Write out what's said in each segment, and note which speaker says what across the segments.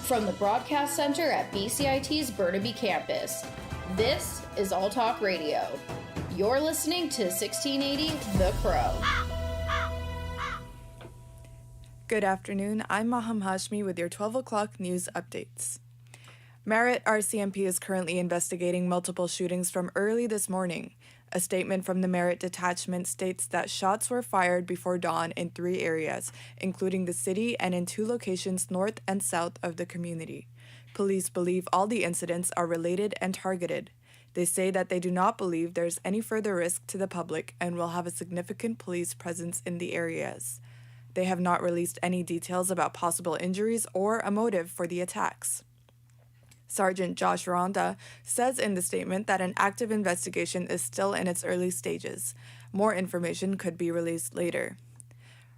Speaker 1: From the broadcast center at BCIT's Burnaby Campus, this is All Talk Radio. You're listening to 1680 The Crow.
Speaker 2: Good afternoon, I'm Maham Hashmi with your 12 o'clock news updates. Merritt RCMP is currently investigating multiple shootings from early this morning. A statement from the Merritt Detachment states that shots were fired before dawn in 3 areas, including the city and in 2 locations north and south of the community. Police believe all the incidents are related and targeted. They say that they do not believe there's any further risk to the public and will have a significant police presence in the areas. They have not released any details about possible injuries or a motive for the attacks. Sergeant Josh Ronda says in the statement that an active investigation is still in its early stages. More information could be released later.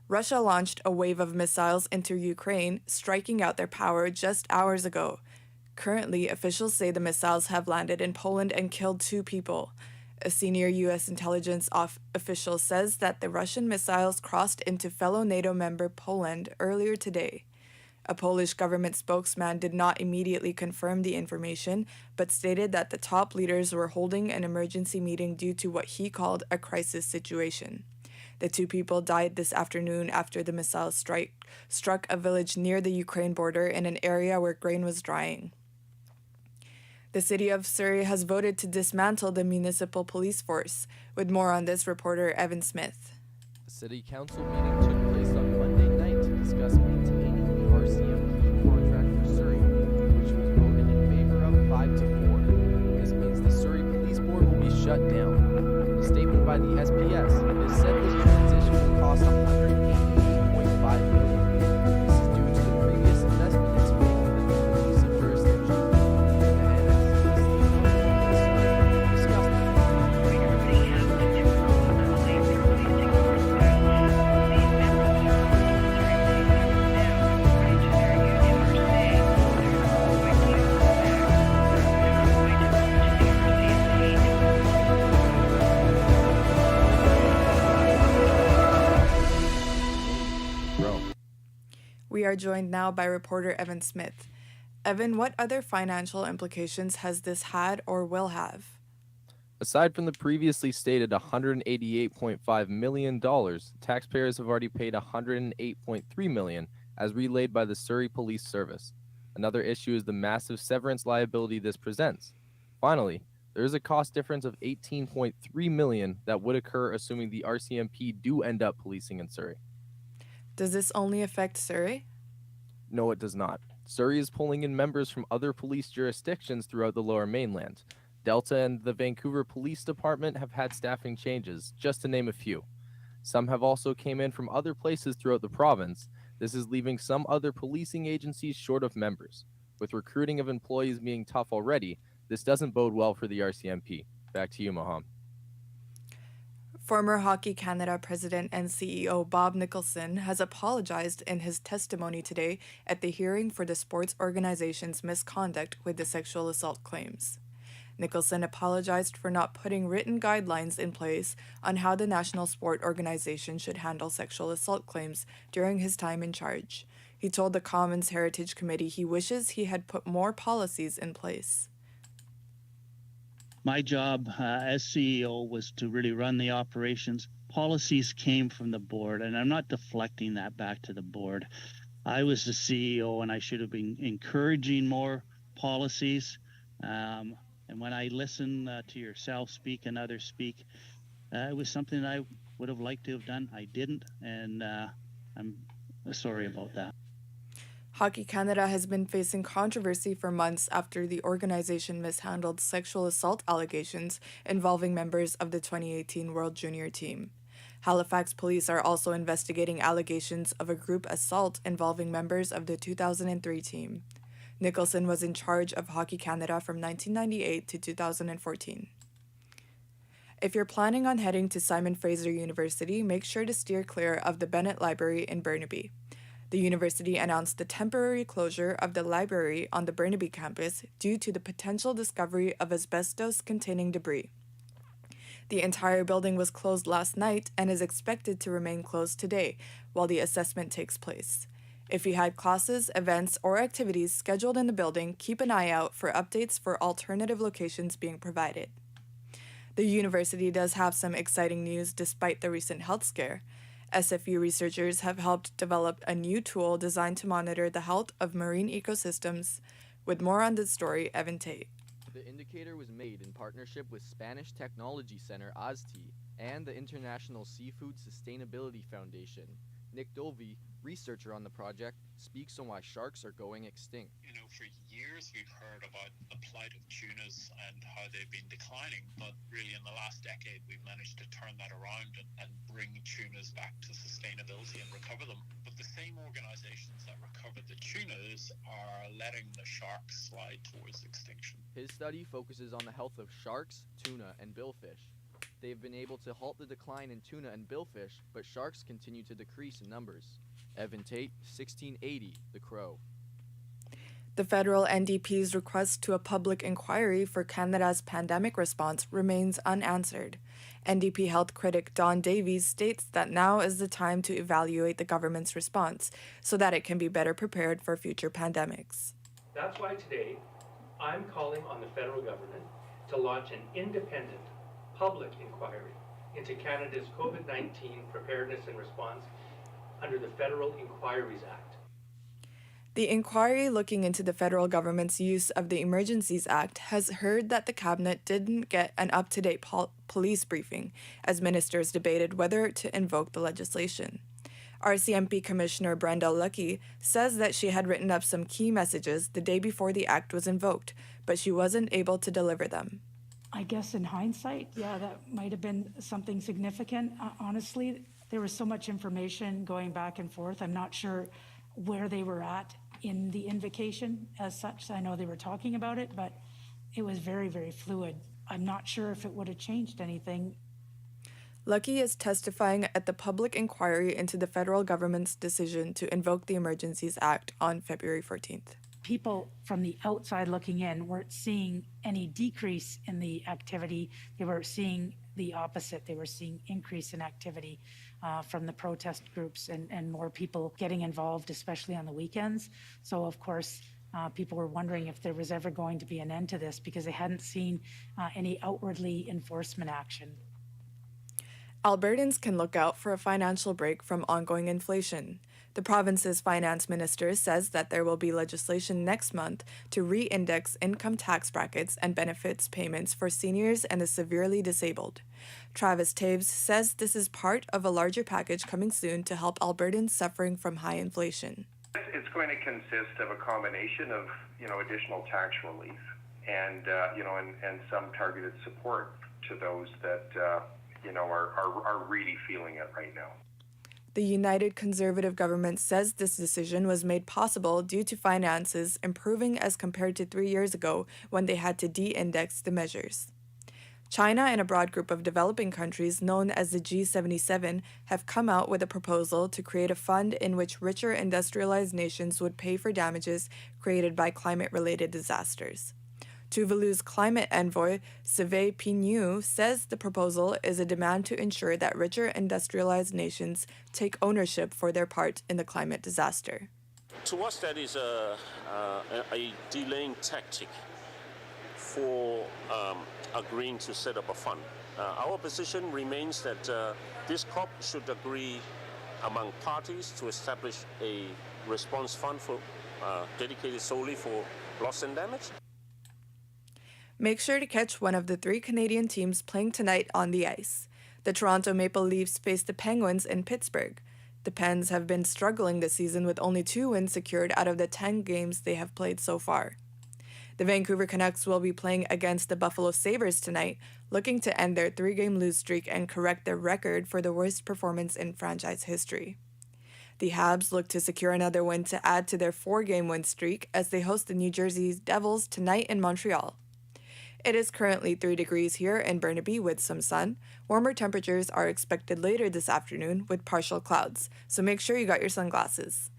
Speaker 2: Russia launched a wave of missiles into Ukraine, striking out their power just hours ago. Currently, officials say the missiles have landed in Poland and killed 2 people. A senior U.S. intelligence official says that the Russian missiles crossed into fellow NATO member Poland earlier today. A Polish government spokesman did not immediately confirm the information, but stated that the top leaders were holding an emergency meeting due to what he called a crisis situation. The 2 people died this afternoon after the missile struck a village near the Ukraine border in an area where grain was drying. The city of Surrey has voted to dismantle the municipal police force. With more on this, reporter Evan Smith.
Speaker 3: The city council meeting took place on Monday night to discuss maintaining RCMP contract for Surrey, which was voted in favor of 5-4. This means the Surrey Police Board will be shut down. In a statement by the SPS, it is said this transition will cost $180.5 million. This is due to the previous investment it's made in the police of jurisdiction.
Speaker 2: We are joined now by reporter Evan Smith. Evan, what other financial implications has this had or will have?
Speaker 3: Aside from the previously stated $188.5 million, taxpayers have already paid $108.3 million as relayed by the Surrey Police Service. Another issue is the massive severance liability this presents. Finally, there is a cost difference of $18.3 million that would occur assuming the RCMP do end up policing in Surrey.
Speaker 2: Does this only affect Surrey?
Speaker 3: No, it does not. Surrey is pulling in members from other police jurisdictions throughout the Lower Mainland. Delta and the Vancouver Police Department have had staffing changes, just to name a few. Some have also came in from other places throughout the province. This is leaving some other policing agencies short of members. With recruiting of employees being tough already, this doesn't bode well for the RCMP. Back to you, Maham.
Speaker 2: Former Hockey Canada President and CEO Bob Nicholson has apologized in his testimony today at the hearing for the sports organization's misconduct with the sexual assault claims. Nicholson apologized for not putting written guidelines in place on how the national sport organization should handle sexual assault claims during his time in charge. He told the Commons Heritage Committee he wishes he had put more policies in place.
Speaker 4: My job as CEO was to really run the operations. Policies came from the board, and I'm not deflecting that back to the board. I was the CEO, and I should have been encouraging more policies. And when I listen to yourself speak and others speak, it was something I would have liked to have done. I didn't, and I'm sorry about that.
Speaker 2: Hockey Canada has been facing controversy for months after the organization mishandled sexual assault allegations involving members of the 2018 World Junior team. Halifax police are also investigating allegations of a group assault involving members of the 2003 team. Nicholson was in charge of Hockey Canada from 1998 to 2014. If you're planning on heading to Simon Fraser University, make sure to steer clear of the Bennett Library in Burnaby. The university announced the temporary closure of the library on the Burnaby campus due to the potential discovery of asbestos-containing debris. The entire building was closed last night and is expected to remain closed today while the assessment takes place. If you had classes, events, or activities scheduled in the building, keep an eye out for updates for alternative locations being provided. The university does have some exciting news despite the recent health scare. SFU researchers have helped develop a new tool designed to monitor the health of marine ecosystems. With more on this story, Evan Tate.
Speaker 5: The indicator was made in partnership with Spanish Technology Center ASTI and the International Seafood Sustainability Foundation. Nick Dolvey, researcher on the project, speaks on why sharks are going extinct.
Speaker 6: For years we've heard about the plight of tunas and how they've been declining, but really in the last decade we've managed to turn that around and bring tunas back to sustainability and recover them. But the same organizations that recovered the tunas are letting the sharks slide towards extinction.
Speaker 5: His study focuses on the health of sharks, tuna, and billfish. They've been able to halt the decline in tuna and billfish, but sharks continue to decrease in numbers. Evan Tate, 1680, The Crow.
Speaker 2: The federal NDP's request to a public inquiry for Canada's pandemic response remains unanswered. NDP health critic Don Davies states that now is the time to evaluate the government's response so that it can be better prepared for future pandemics.
Speaker 7: That's why today I'm calling on the federal government to launch an independent public inquiry into Canada's COVID-19 preparedness and response under the Federal Inquiries Act.
Speaker 2: The inquiry looking into the federal government's use of the Emergencies Act has heard that the cabinet didn't get an up-to-date police briefing as ministers debated whether to invoke the legislation. RCMP Commissioner Brenda Lucky says that she had written up some key messages the day before the act was invoked, but she wasn't able to deliver them.
Speaker 8: I guess in hindsight, yeah, that might have been something significant. Honestly, there was so much information going back and forth. I'm not sure where they were at in the invocation as such. I know they were talking about it, but it was very, very fluid. I'm not sure if it would have changed anything.
Speaker 2: Lucky is testifying at the public inquiry into the federal government's decision to invoke the Emergencies Act on February 14th.
Speaker 8: People from the outside looking in weren't seeing any decrease in the activity. They were seeing the opposite. They were seeing increase in activity from the protest groups and more people getting involved, especially on the weekends. So, of course, people were wondering if there was ever going to be an end to this because they hadn't seen any outwardly enforcement action.
Speaker 2: Albertans can look out for a financial break from ongoing inflation. The province's finance minister says that there will be legislation next month to re-index income tax brackets and benefits payments for seniors and the severely disabled. Travis Taves says this is part of a larger package coming soon to help Albertans suffering from high inflation.
Speaker 9: It's going to consist of a combination of, additional tax relief and some targeted support to those that, are really feeling it right now.
Speaker 2: The United Conservative government says this decision was made possible due to finances improving as compared to 3 years ago when they had to de-index the measures. China and a broad group of developing countries known as the G77 have come out with a proposal to create a fund in which richer industrialized nations would pay for damages created by climate-related disasters. Tuvalu's climate envoy, Sylvain Pignou, says the proposal is a demand to ensure that richer industrialized nations take ownership for their part in the climate disaster.
Speaker 10: To us, that is a delaying tactic for agreeing to set up a fund. Our position remains that this COP should agree among parties to establish a response fund for dedicated solely for loss and damage.
Speaker 2: Make sure to catch one of the 3 Canadian teams playing tonight on the ice. The Toronto Maple Leafs face the Penguins in Pittsburgh. The Pens have been struggling this season with only 2 wins secured out of the 10 games they have played so far. The Vancouver Canucks will be playing against the Buffalo Sabres tonight, looking to end their 3-game lose streak and correct their record for the worst performance in franchise history. The Habs look to secure another win to add to their 4-game win streak as they host the New Jersey Devils tonight in Montreal. It is currently 3 degrees here in Burnaby with some sun. Warmer temperatures are expected later this afternoon with partial clouds, so make sure you got your sunglasses.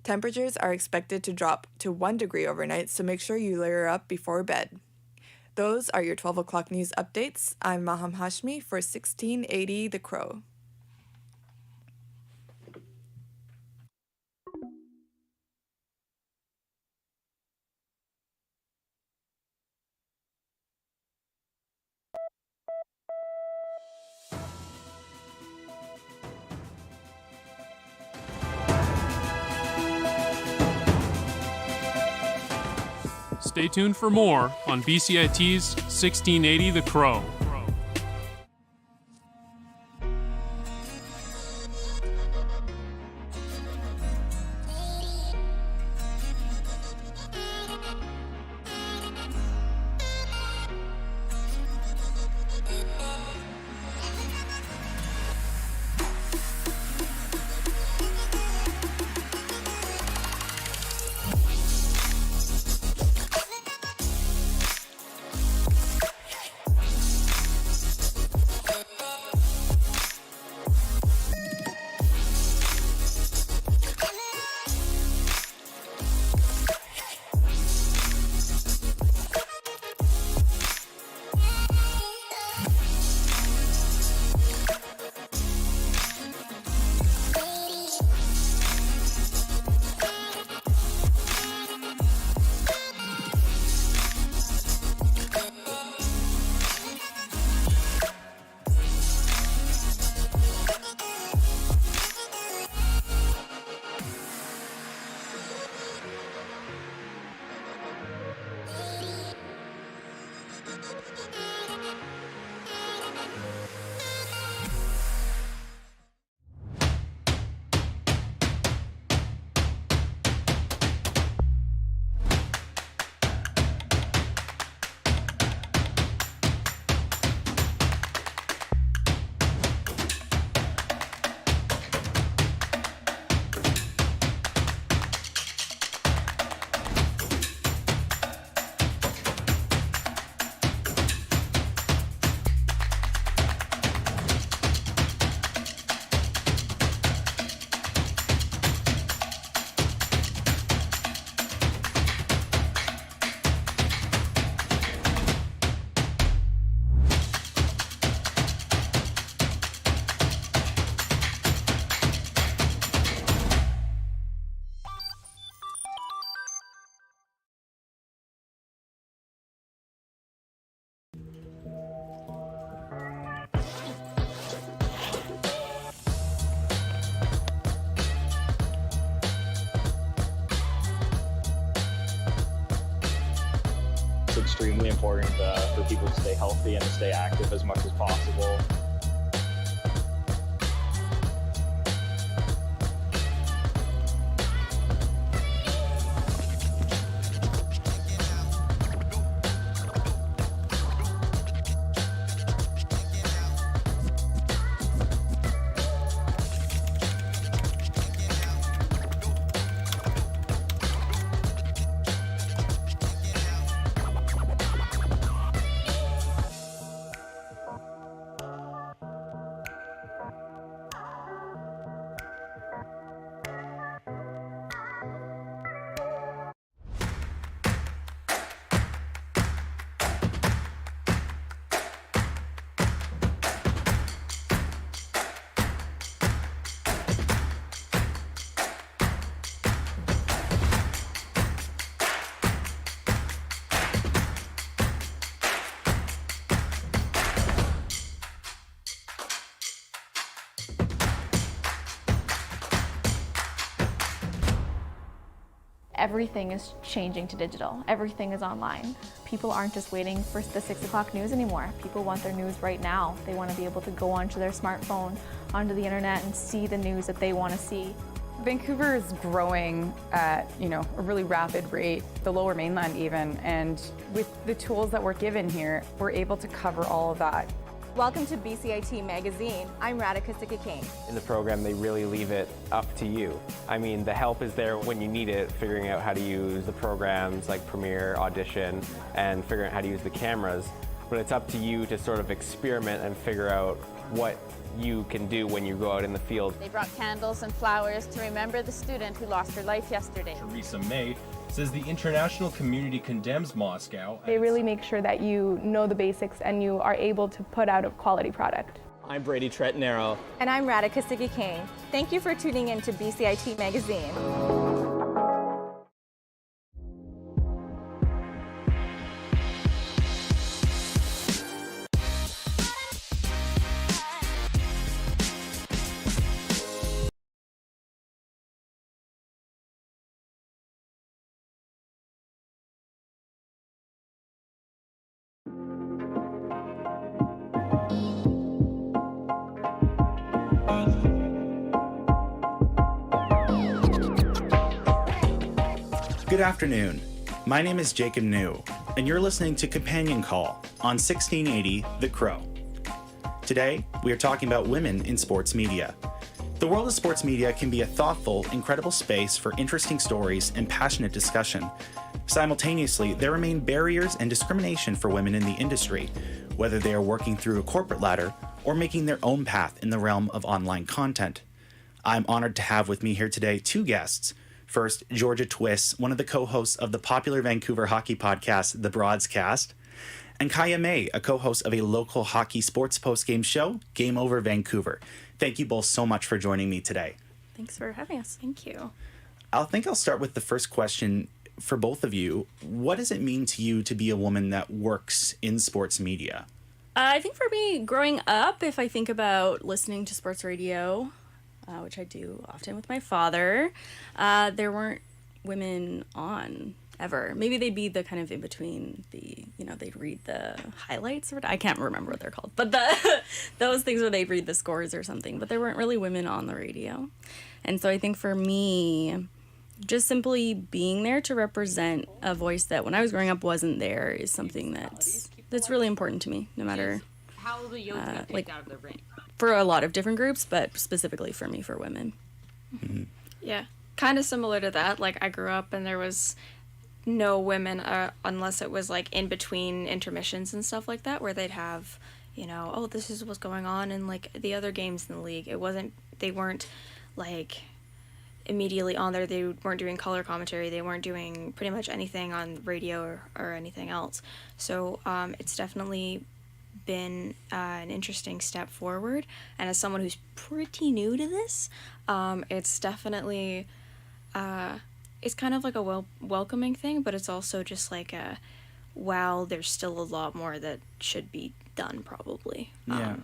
Speaker 2: Temperatures are expected to drop to 1 degree overnight, so make sure you layer up before bed. Those are your 12 o'clock news updates. I'm Maham Hashmi for 1680 The Crow.
Speaker 11: Stay tuned for more on BCIT's 1680 The Crow.
Speaker 12: It's extremely important for people to stay healthy and to stay active as much as possible.
Speaker 13: Everything is changing to digital. Everything is online. People aren't just waiting for the 6 o'clock news anymore. People want their news right now. They want to be able to go onto their smartphone, onto the internet, and see the news that they want to see.
Speaker 14: Vancouver is growing at, a really rapid rate, the Lower Mainland even, and with the tools that we're given here, we're able to cover all of that.
Speaker 15: Welcome to BCIT Magazine. I'm Radhika King.
Speaker 16: In the program, they really leave it up to you. I mean, the help is there when you need it, figuring out how to use the programs like Premiere, Audition, and figuring out how to use the cameras. But it's up to you to sort of experiment and figure out what you can do when you go out in the field.
Speaker 17: They brought candles and flowers to remember the student who lost her life yesterday.
Speaker 18: Teresa May says the international community condemns Moscow.
Speaker 19: They really make sure that you know the basics and you are able to put out a quality product.
Speaker 20: I'm Brady Tretnero.
Speaker 15: And I'm Radhika King. Thank you for tuning in to BCIT Magazine.
Speaker 20: Good afternoon. My name is Jacob New, and you're listening to Companion Call on 1680 The Crow. Today, we are talking about women in sports media. The world of sports media can be a thoughtful, incredible space for interesting stories and passionate discussion. Simultaneously, there remain barriers and discrimination for women in the industry, whether they are working through a corporate ladder or making their own path in the realm of online content. I'm honored to have with me here today two guests. First, Georgia Twiss, one of the co-hosts of the popular Vancouver hockey podcast, The Broadscast, and Kaya May, a co-host of a local hockey sports post-game show, Game Over Vancouver. Thank you both so much for joining me today.
Speaker 21: Thanks for having us. Thank you.
Speaker 20: I think I'll start with the first question for both of you. What does it mean to you to be a woman that works in sports media?
Speaker 21: I think for me, growing up, if I think about listening to sports radio, which I do often with my father, there weren't women on ever. Maybe they'd be the kind of in between they'd read the highlights or I can't remember what they're called, but those things where they'd read the scores or something, but there weren't really women on the radio. And so I think for me, just simply being there to represent a voice that when I was growing up wasn't there is something that's really important to me, no matter
Speaker 22: how the youth get picked out of the ring.
Speaker 21: For a lot of different groups, but specifically for me, for women.
Speaker 20: Mm-hmm.
Speaker 22: Yeah, kind of similar to that. Like, I grew up and there was no women unless it was like in between intermissions and stuff like that, where they'd have, oh, this is what's going on in like the other games in the league. They weren't like immediately on there. They weren't doing color commentary. They weren't doing pretty much anything on radio or anything else. So it's definitely been an interesting step forward, and as someone who's pretty new to this, it's definitely it's kind of like a welcoming thing, but it's also just like wow, there's still a lot more that should be done probably.
Speaker 20: Yeah.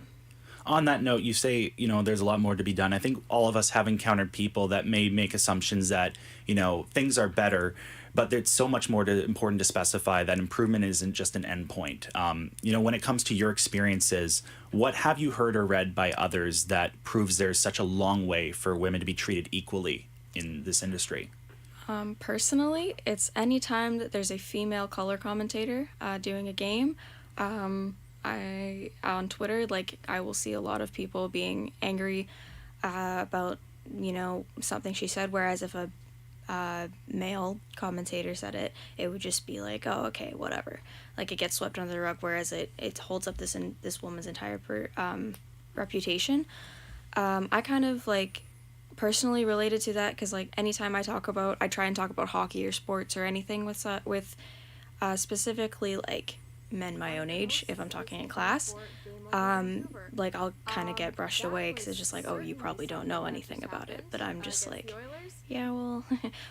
Speaker 20: On that note, you say, there's a lot more to be done. I think all of us have encountered people that may make assumptions that, things are better, but it's so much more important to specify that improvement isn't just an endpoint. When it comes to your experiences, what have you heard or read by others that proves there's such a long way for women to be treated equally in this industry?
Speaker 22: Personally, it's any time that there's a female color commentator doing a game. On Twitter, I will see a lot of people being angry about, something she said, whereas if a male commentator said it, it would just be like, oh, okay, whatever. Like, it gets swept under the rug, whereas it holds up this woman's entire reputation. I kind of, personally related to that, because, anytime I try and talk about hockey or sports or anything with specifically, men my own age, if I'm talking in class, I'll kind of get brushed away because it's just like, oh, you probably don't know anything about it. But I'm just like, yeah, well,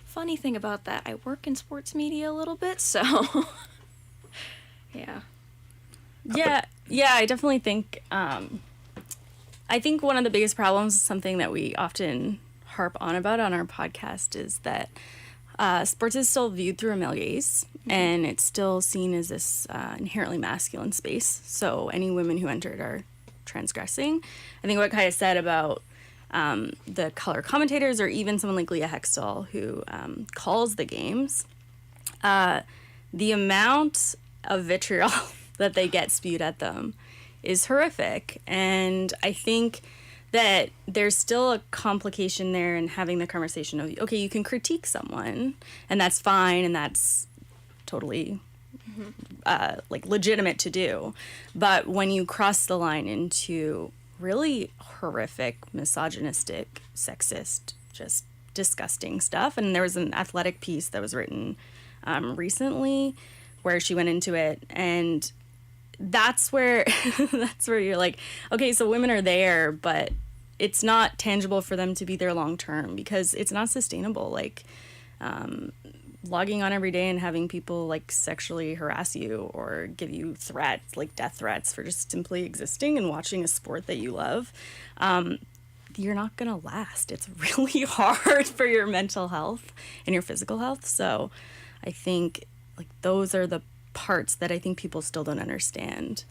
Speaker 22: funny thing about that, I work in sports media a little bit, so yeah.
Speaker 21: Yeah, I definitely think, I think one of the biggest problems, something that we often harp on about on our podcast, is that sports is still viewed through a male gaze, and it's still seen as this inherently masculine space. So any women who entered are transgressing. I think what Kaya said about the color commentators, or even someone like Leah Hextall, who calls the games, the amount of vitriol that they get spewed at them is horrific. And I think that there's still a complication there in having the conversation of, okay, you can critique someone, and that's fine, and that's totally legitimate to do. But when you cross the line into really horrific, misogynistic, sexist, just disgusting stuff, and there was an Athletic piece that was written recently where she went into it, and that's where you're like, okay, so women are there, but it's not tangible for them to be there long term, because it's not sustainable. Logging on every day and having people sexually harass you or give you threats, death threats, for just simply existing and watching a sport that you love, you're not gonna last. It's really hard for your mental health and your physical health. So I think those are the parts that I think people still don't understand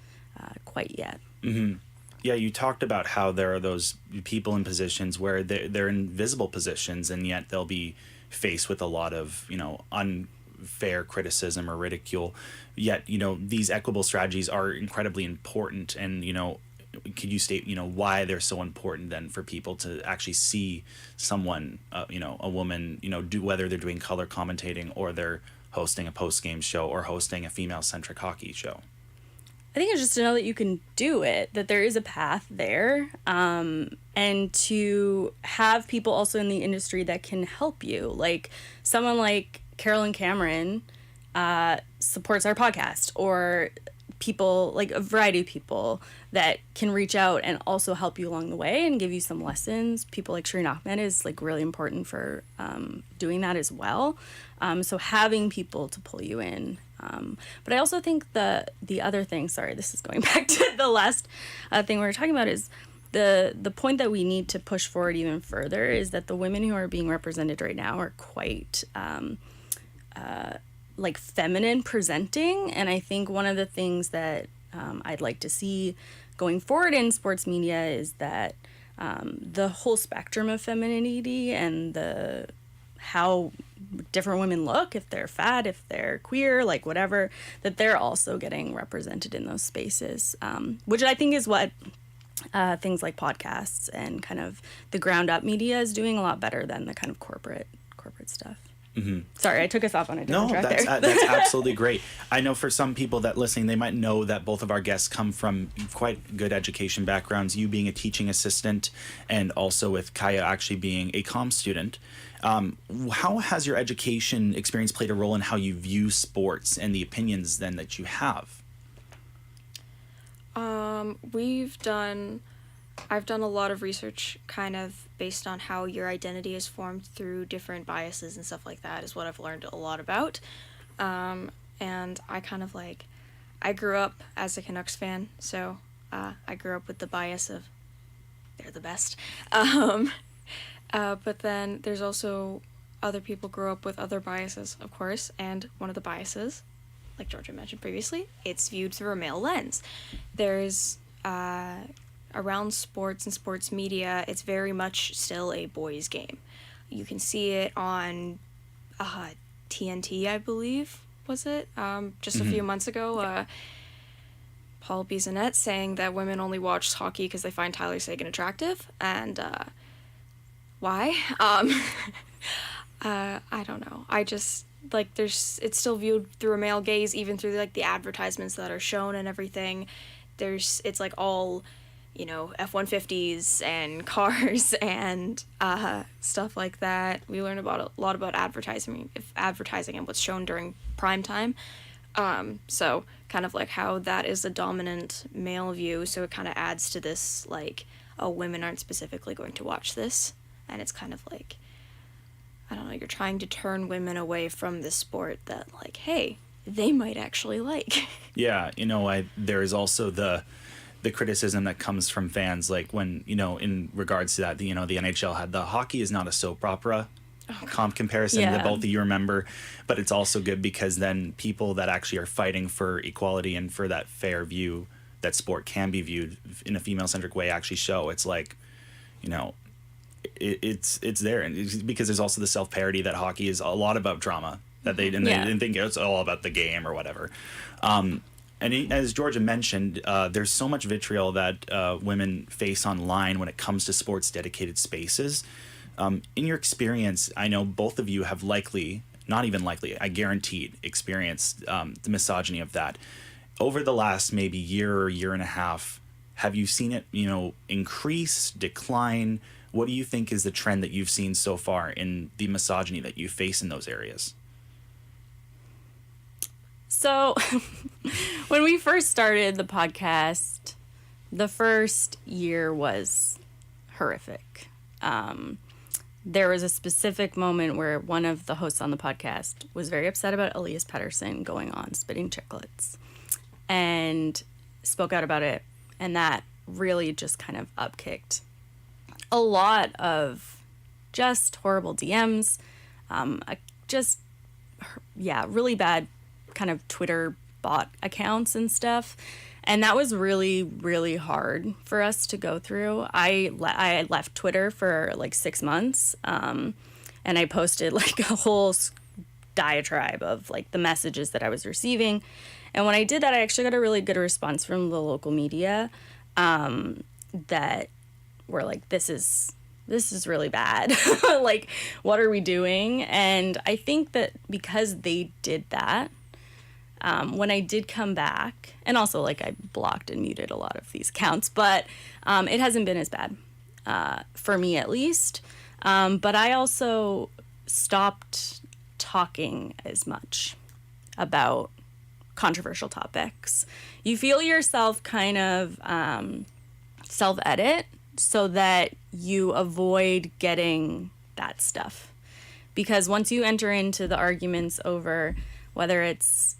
Speaker 21: quite yet.
Speaker 20: Mm-hmm. Yeah, you talked about how there are those people in positions where they're in visible positions, and yet they'll be faced with a lot of, unfair criticism or ridicule. Yet, these equitable strategies are incredibly important. And, could you state, why they're so important then for people to actually see someone, a woman, do, whether they're doing color commentating or they're hosting a post-game show or hosting a female-centric hockey show?
Speaker 21: I think it's just to know that you can do it, that there is a path there, and to have people also in the industry that can help you. Like someone like Carolyn Cameron supports our podcast, or people, like a variety of people that can reach out and also help you along the way and give you some lessons. People like Shireen Ahmed is like really important for doing that as well. So having people to pull you in. But I also think the other thing, sorry, this is going back to the last thing we were talking about, is the point that we need to push forward even further is that the women who are being represented right now are quite like feminine presenting. And I think one of the things that I'd like to see going forward in sports media is that the whole spectrum of femininity and how different women look, if they're fat, if they're queer, like whatever, that they're also getting represented in those spaces, which I think is what things like podcasts and kind of the ground up media is doing a lot better than the kind of corporate stuff. Mm-hmm. Sorry, I took us off on a different track there.
Speaker 20: No, that's absolutely great. I know for some people that listening, they might know that both of our guests come from quite good education backgrounds, you being a teaching assistant and also with Kaya actually being a comm student. How has your education experience played a role in how you view sports and the opinions then that you have?
Speaker 22: I've done a lot of research kind of based on how your identity is formed through different biases and stuff like that is what I've learned a lot about. And I kind of I grew up as a Canucks fan, so I grew up with the bias of they're the best. But then there's also other people grow up with other biases, of course, and one of the biases, like Georgia mentioned previously, it's viewed through a male lens. There's around sports and sports media, it's very much still a boys' game. You can see it on TNT, I believe, was it? Just a few months ago, Paul Bissonnette saying that women only watch hockey because they find Tyler Seguin attractive, and why? I don't know. I just, it's still viewed through a male gaze, even through, the advertisements that are shown and everything. It's, all, F-150s and cars and stuff like that. We learn a lot about advertising and what's shown during prime time. So kind of how that is a dominant male view, so it kind of adds to this, women aren't specifically going to watch this. And it's kind of I don't know, you're trying to turn women away from this sport that, hey, they might actually like.
Speaker 20: Yeah, there is also the criticism that comes from fans, when, in regards to that, the NHL had the hockey is not a soap opera comp comparison that both of you remember, but it's also good because then people that actually are fighting for equality and for that fair view that sport can be viewed in a female-centric way actually show. It's it's there, and it's because there's also the self-parody that hockey is a lot about drama that they didn't think it's all about the game or whatever. And as Georgia mentioned, there's so much vitriol that women face online when it comes to sports dedicated spaces. In your experience, I know both of you have I guaranteed experienced the misogyny of that. Over the last maybe year or year and a half, have you seen it, increase, decline? What do you think is the trend that you've seen so far in the misogyny that you face in those areas?
Speaker 21: So when we first started the podcast, the first year was horrific. There was a specific moment where one of the hosts on the podcast was very upset about Elias Pettersson going on spitting chiclets and spoke out about it. And that really just kind of upkicked a lot of just horrible DMs, really bad kind of Twitter bot accounts and stuff. And that was really, really hard for us to go through. I left Twitter for 6 months. And and I posted like a whole diatribe of like the messages that I was receiving. And when I did that, I actually got a really good response from the local media that were like, this is really bad. Like, what are we doing? And I think that because they did that, when I did come back, and also like I blocked and muted a lot of these accounts, but it hasn't been as bad for me at least. But I also stopped talking as much about controversial topics. You feel yourself kind of self-edit so that you avoid getting that stuff. Because once you enter into the arguments over whether it's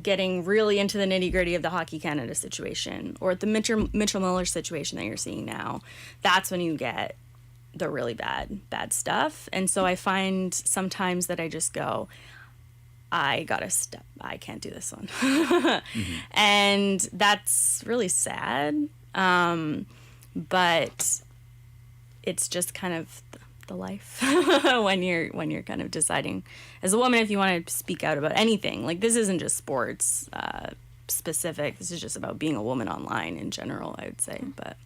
Speaker 21: getting really into the nitty-gritty of the Hockey Canada situation or the Mitchell Miller situation that you're seeing now, that's when you get the really bad stuff. And so I find sometimes that I just go, I gotta step, I can't do this one. Mm-hmm. And that's really sad. But it's just kind of the life when you're kind of deciding as a woman if you want to speak out about anything. Like, this isn't just sports specific. This is just about being a woman online in general, I would say. But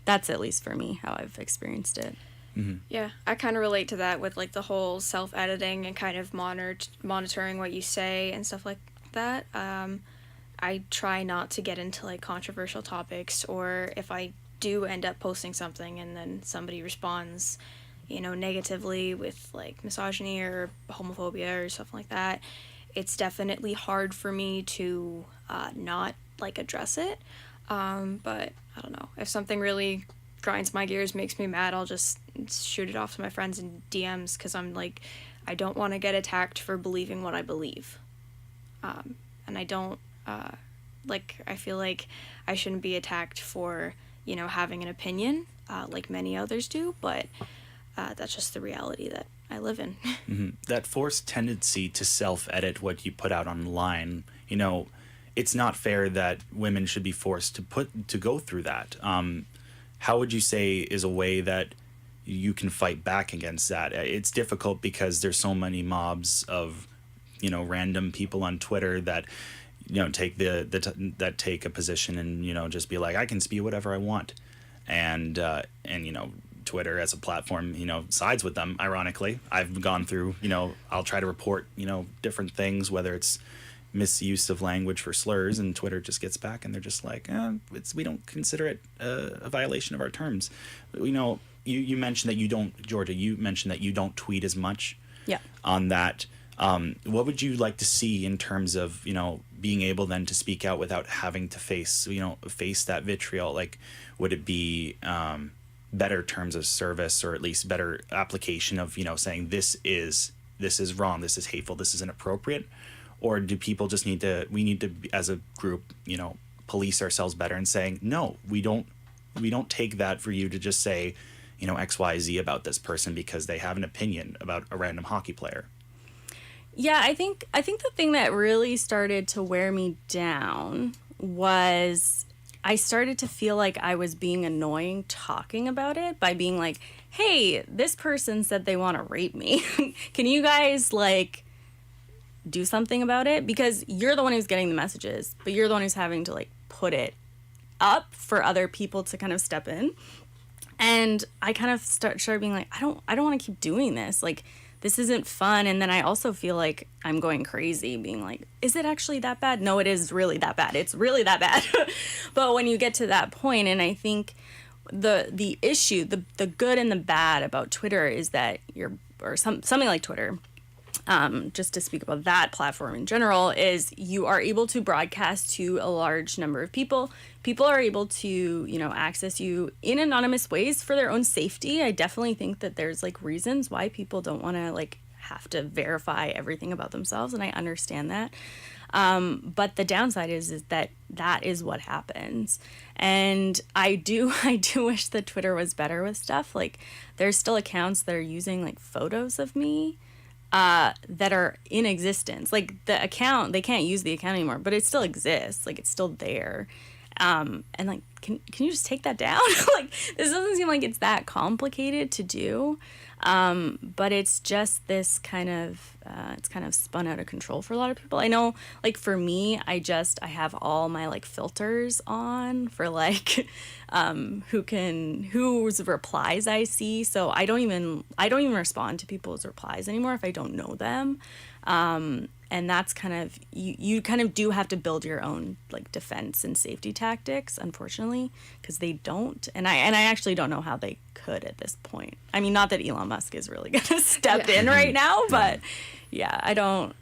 Speaker 21: that's at least for me how I've experienced it.
Speaker 22: Mm-hmm. Yeah, I kind of relate to that with like the whole self-editing and kind of monitoring what you say and stuff like that. I try not to get into like controversial topics, or if I do end up posting something and then somebody responds, negatively with like misogyny or homophobia or stuff like that, it's definitely hard for me to not like address it. But I don't know, if something really grinds my gears, makes me mad, I'll just shoot it off to my friends in DMs, because I'm like, I don't want to get attacked for believing what I believe. And I don't I feel like I shouldn't be attacked for having an opinion like many others do, but that's just the reality that I live in.
Speaker 20: Mm-hmm. That forced tendency to self-edit what you put out online, it's not fair that women should be forced to go through that. How would you say is a way that you can fight back against that? It's difficult because there's so many mobs of, random people on Twitter that, take that take a position and, just be like, I can spew whatever I want. And Twitter as a platform, sides with them, ironically. I've gone through, I'll try to report, different things, whether it's misuse of language for slurs, and Twitter just gets back and they're just like, we don't consider it a violation of our terms. You mentioned that you don't, Georgia, you mentioned that you don't tweet as much.
Speaker 21: Yeah. On
Speaker 20: that. What would you like to see in terms of, being able then to speak out without having to face that vitriol? Like, would it be better terms of service, or at least better application of, saying this is wrong, this is hateful, this is inappropriate? Or do people just need to as a group, police ourselves better and saying, no, we don't take that for you to just say, XYZ about this person because they have an opinion about a random hockey player?
Speaker 21: Yeah, I think the thing that really started to wear me down was I started to feel like I was being annoying talking about it by being like, hey, this person said they want to rape me. Can you guys do something about it? Because you're the one who's getting the messages, but you're the one who's having to put it up for other people to kind of step in. And I kind of started being like, I don't want to keep doing this. This isn't fun. And then I also feel like I'm going crazy being like, is it actually that bad? No, it is really that bad. It's really that bad. But when you get to that point, and I think the issue, the good and the bad about Twitter is that something like Twitter, just to speak about that platform in general, is you are able to broadcast to a large number of people. People are able to, access you in anonymous ways for their own safety. I definitely think that there's reasons why people don't want to have to verify everything about themselves, and I understand that. But the downside is that is what happens. And I do wish that Twitter was better with stuff. There's still accounts that are using photos of me that are in existence. The account, they can't use the account anymore, but it still exists. It's still there. And can you just take that down? This doesn't seem like it's that complicated to do. But it's just this kind of, it's kind of spun out of control for a lot of people. I know, like for me, I have all my like filters on for like, whose replies I see. So I don't even respond to people's replies anymore if I don't know them. And that's kind of, you kind of do have to build your own like defense and safety tactics, unfortunately, because they don't. And I actually don't know how they could at this point. I mean, not that Elon Musk is really going to step in right now, but yeah, I don't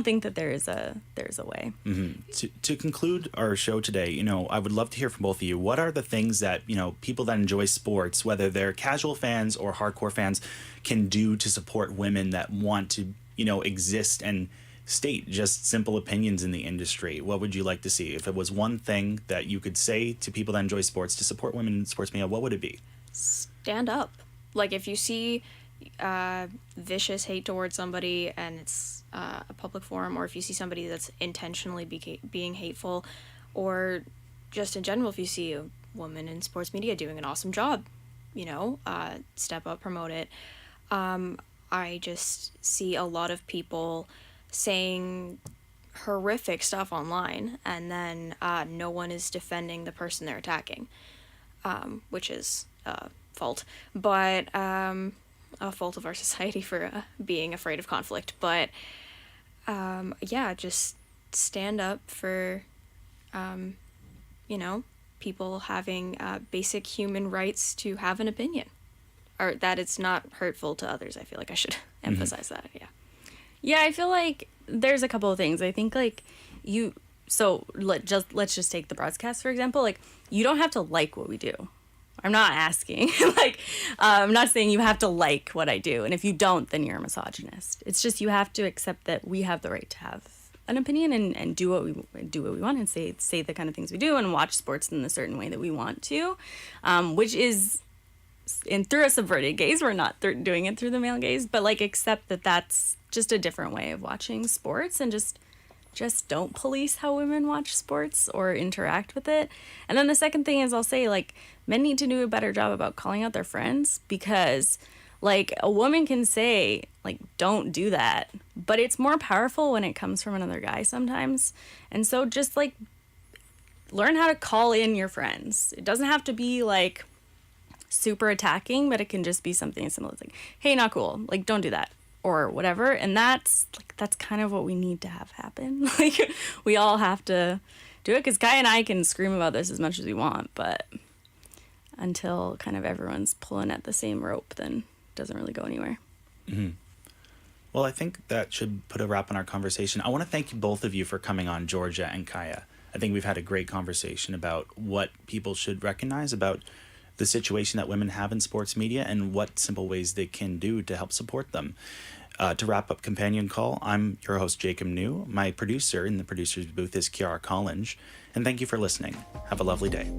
Speaker 21: think that there's a way.
Speaker 20: Mm-hmm. To conclude our show today, I would love to hear from both of you. What are the things that, people that enjoy sports, whether they're casual fans or hardcore fans, can do to support women that want to, exist and state just simple opinions in the industry? What would you like to see? If it was one thing that you could say to people that enjoy sports to support women in sports media, what would it be?
Speaker 22: Stand up. Like if you see vicious hate towards somebody and it's a public forum, or if you see somebody that's intentionally being hateful, or just in general, if you see a woman in sports media doing an awesome job, step up, promote it. I just see a lot of people saying horrific stuff online, and then no one is defending the person they're attacking, which is a fault, but a fault of our society for being afraid of conflict. But just stand up for people having basic human rights to have an opinion, or that it's not hurtful to others. I feel like I should emphasize that.
Speaker 21: Yeah, I feel like there's a couple of things. I think like let's just take the broadcast, for example. Like, you don't have to like what we do. I'm not asking. I'm not saying you have to like what I do. And if you don't, then you're a misogynist. It's just you have to accept that we have the right to have an opinion and do what we want and say the kind of things we do and watch sports in the certain way that we want to, which is through a subverted gaze. We're not doing it through the male gaze, but like accept that that's just a different way of watching sports, and just don't police how women watch sports or interact with it. And then the second thing is, I'll say, like, men need to do a better job about calling out their friends, because like a woman can say like, don't do that, but it's more powerful when it comes from another guy sometimes. And so just like learn how to call in your friends. It doesn't have to be like super attacking, but it can just be something as simple as like, hey, not cool, like don't do that, or whatever. And that's kind of what we need to have happen. Like, we all have to do it, because Guy and I can scream about this as much as we want, but until kind of everyone's pulling at the same rope, then it doesn't really go anywhere.
Speaker 20: Mm-hmm. Well, I think that should put a wrap on our conversation. I want to thank you, both of you, for coming on, Georgia and Kaya. I think we've had a great conversation about what people should recognize about the situation that women have in sports media and what simple ways they can do to help support them. To wrap up Companion Call, I'm your host, Jacob New. My producer in the producer's booth is Kiara Collins. And thank you for listening. Have a lovely day.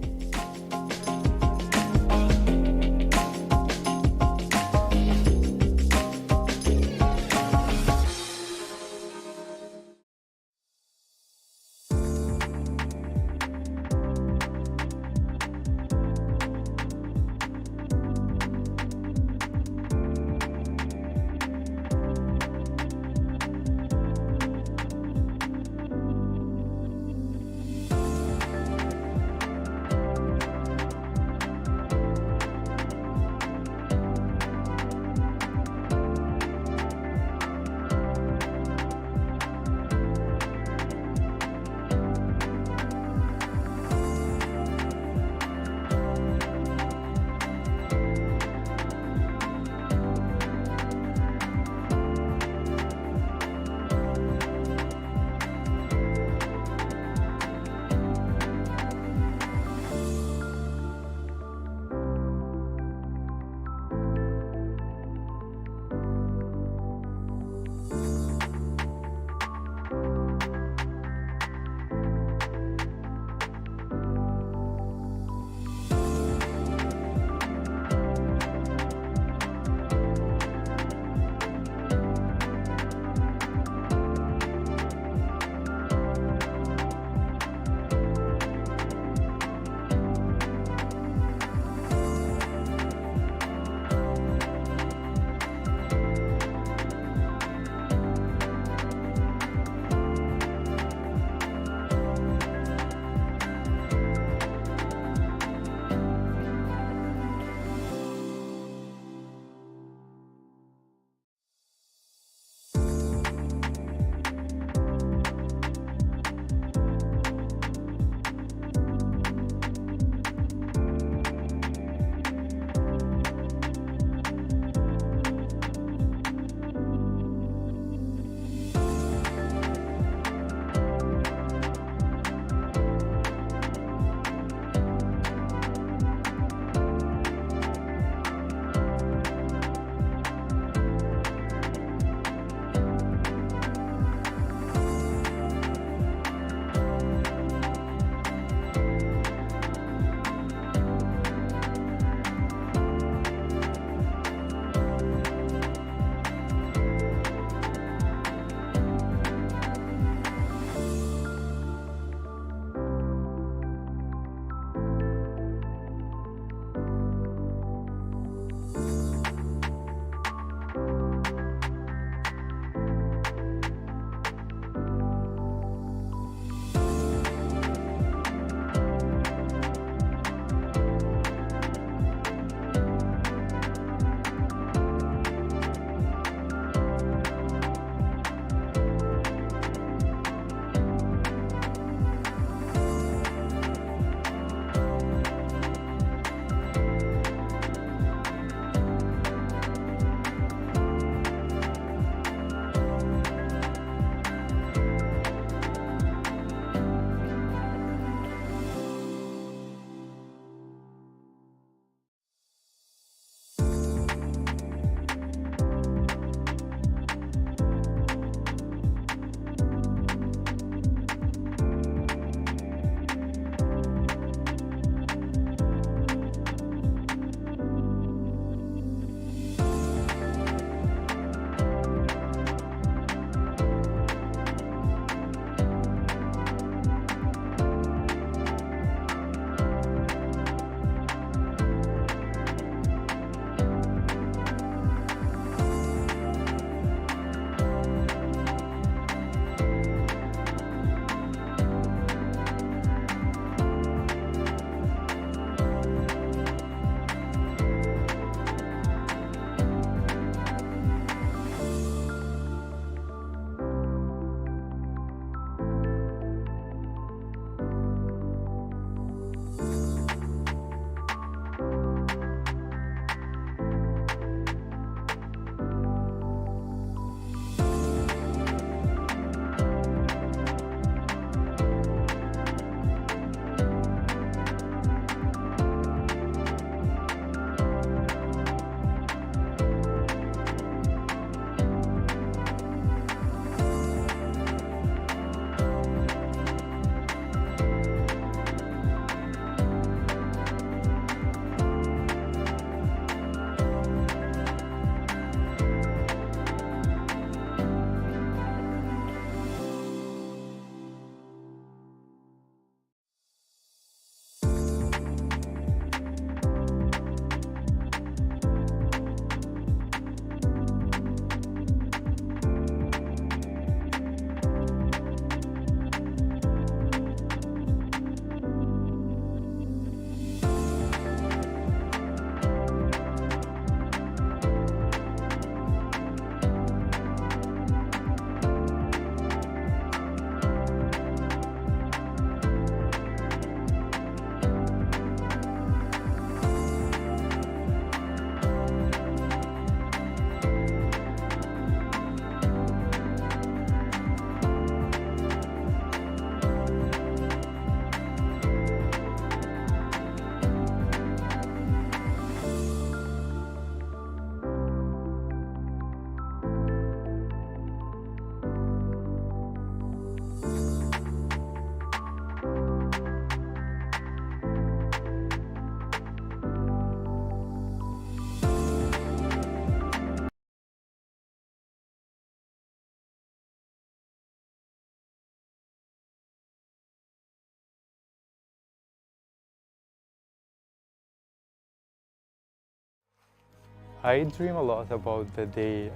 Speaker 1: I dream a lot about the day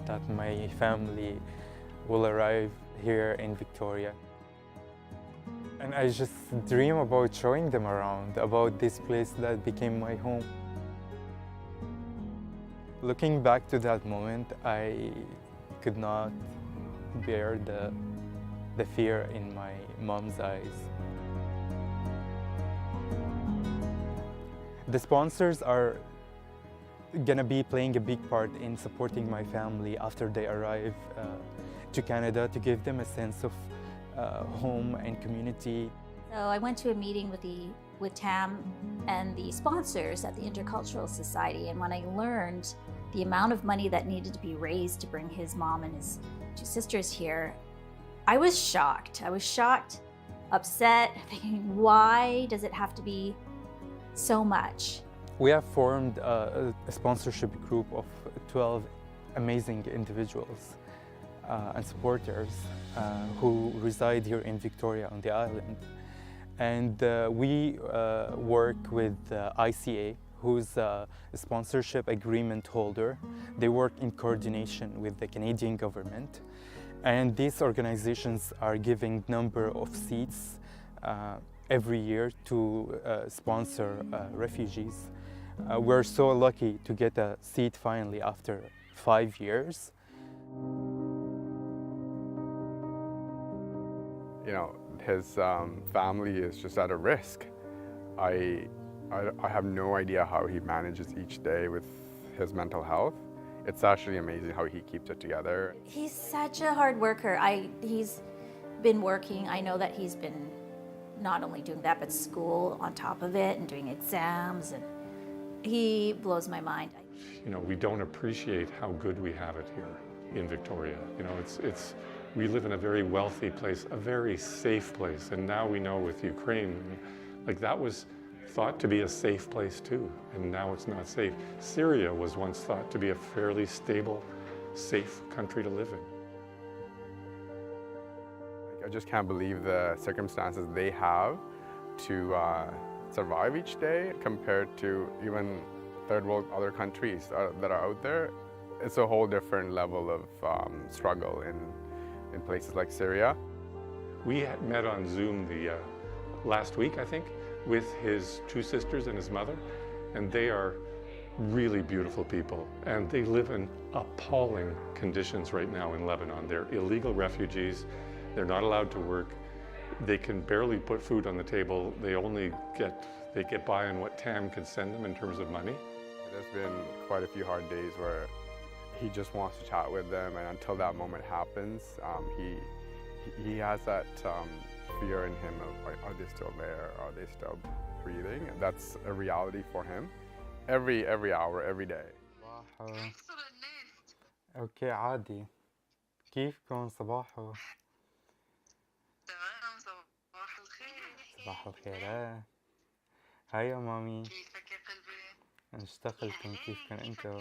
Speaker 1: that my family will arrive here in Victoria. And I just dream about showing them around, about this place that became my home. Looking back to that moment, I could not bear the fear in my mom's eyes. The sponsors are gonna be playing a big part in supporting my family after they arrive to Canada, to give them a sense of home and community.
Speaker 3: So I went to a meeting with Tam and the sponsors at the Intercultural Society, and when I learned the amount of money that needed to be raised to bring his mom and his two sisters here, I was shocked. I was shocked, upset, thinking, why does it have to be so much?
Speaker 1: We have formed a sponsorship group of 12 amazing individuals and supporters who reside here in Victoria on the island. And we work with ICA, who's a sponsorship agreement holder. They work in coordination with the Canadian government. And these organizations are giving number of seats every year to sponsor refugees. We're so lucky to get a seat finally after 5 years.
Speaker 23: You know, his family is just at a risk. I have no idea how he manages each day with his mental health. It's actually amazing how he keeps it together.
Speaker 3: He's such a hard worker. He's been working. I know that he's been not only doing that, but school on top of it and doing exams, and he blows my mind.
Speaker 24: You know, we don't appreciate how good we have it here in Victoria. You know, we live in a very wealthy place, a very safe place, and now we know with Ukraine, like that was thought to be a safe place too, and now it's not safe. Syria was once thought to be a fairly stable, safe country to live in.
Speaker 23: I just can't believe the circumstances they have to survive each day compared to even third world other countries that are out there. It's a whole different level of struggle in places like Syria.
Speaker 24: We had met on Zoom the last week, I think, with his two sisters and his mother, and they are really beautiful people, and they live in appalling conditions right now in Lebanon. They're illegal refugees. They're not allowed to work. They can barely put food on the table. They get by on what TAM can send them in terms of money.
Speaker 23: There's been quite a few hard days where he just wants to chat with them, and until that moment happens, he has that fear in him of, are they still there? Are they still breathing? And that's a reality for him every hour, every day.
Speaker 1: اوكي عادي. كيفكم صباحو؟
Speaker 25: تمام صباح الخير.
Speaker 1: صباح الخير. هاي يا مامي.
Speaker 25: كيفك يا قلبي؟
Speaker 1: اشتغلتم كيفكم انتو؟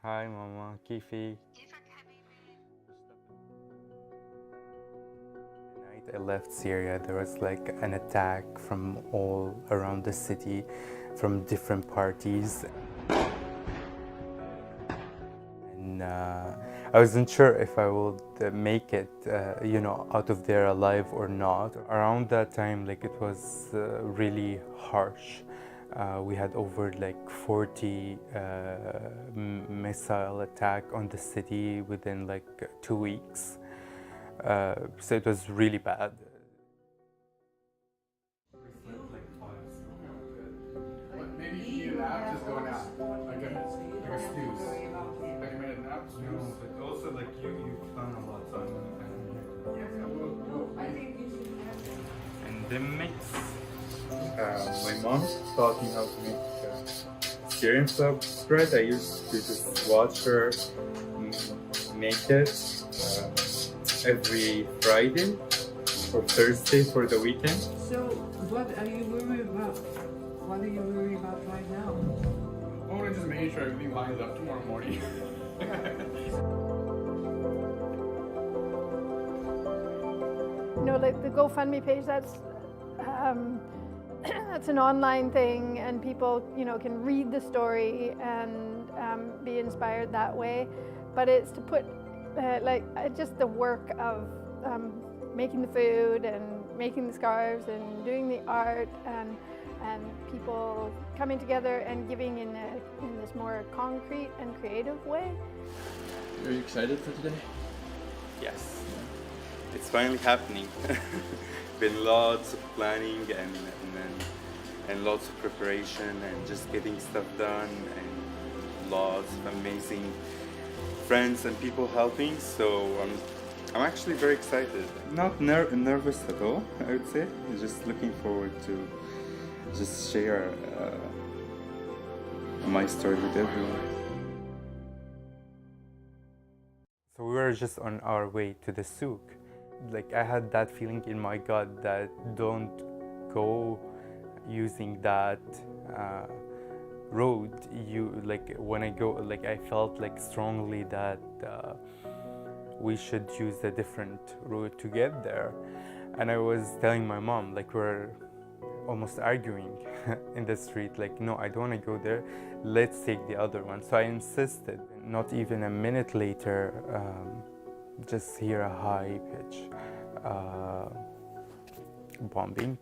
Speaker 1: هاي ماما كيفك؟ I left Syria, there was like an attack from all around the city, from different parties. And I wasn't sure if I would make it, you know, out of there alive or not. Around that time, like it was really harsh. We had over like 40 missile attack on the city within like 2 weeks. So it was really bad.
Speaker 23: Maybe you nap, just go nap, like a snooze. 30-minute nap, snooze.
Speaker 1: But also like you plan a lot, so I'm gonna kind of and the mix. My mom taught me how to make Syrian bread. I used to just watch her make it every Friday or Thursday for the weekend.
Speaker 26: So, what are you worried about? What are you worried about right now?
Speaker 23: I want to just make sure everything lines up tomorrow morning.
Speaker 27: You know, like the GoFundMe page, that's an online thing, and people, you know, can read the story and be inspired that way. But it's to put just the work of making the food and making the scarves and doing the art and people coming together and giving in this more concrete and creative way.
Speaker 18: Are you excited for today?
Speaker 1: Yes, it's finally happening. Been lots of planning and lots of preparation and just getting stuff done and lots of amazing friends and people helping. So I'm actually very excited. Not nervous at all, I would say. Just looking forward to just share my story with everyone. So we were just on our way to the souk. Like I had that feeling in my gut that don't go using that road. When I go, I felt like strongly that we should use a different route to get there. And I was telling my mom, we're almost arguing in the street, no, I don't want to go there, let's take the other one. So I insisted. Not even a minute later, just hear a high pitch bombing.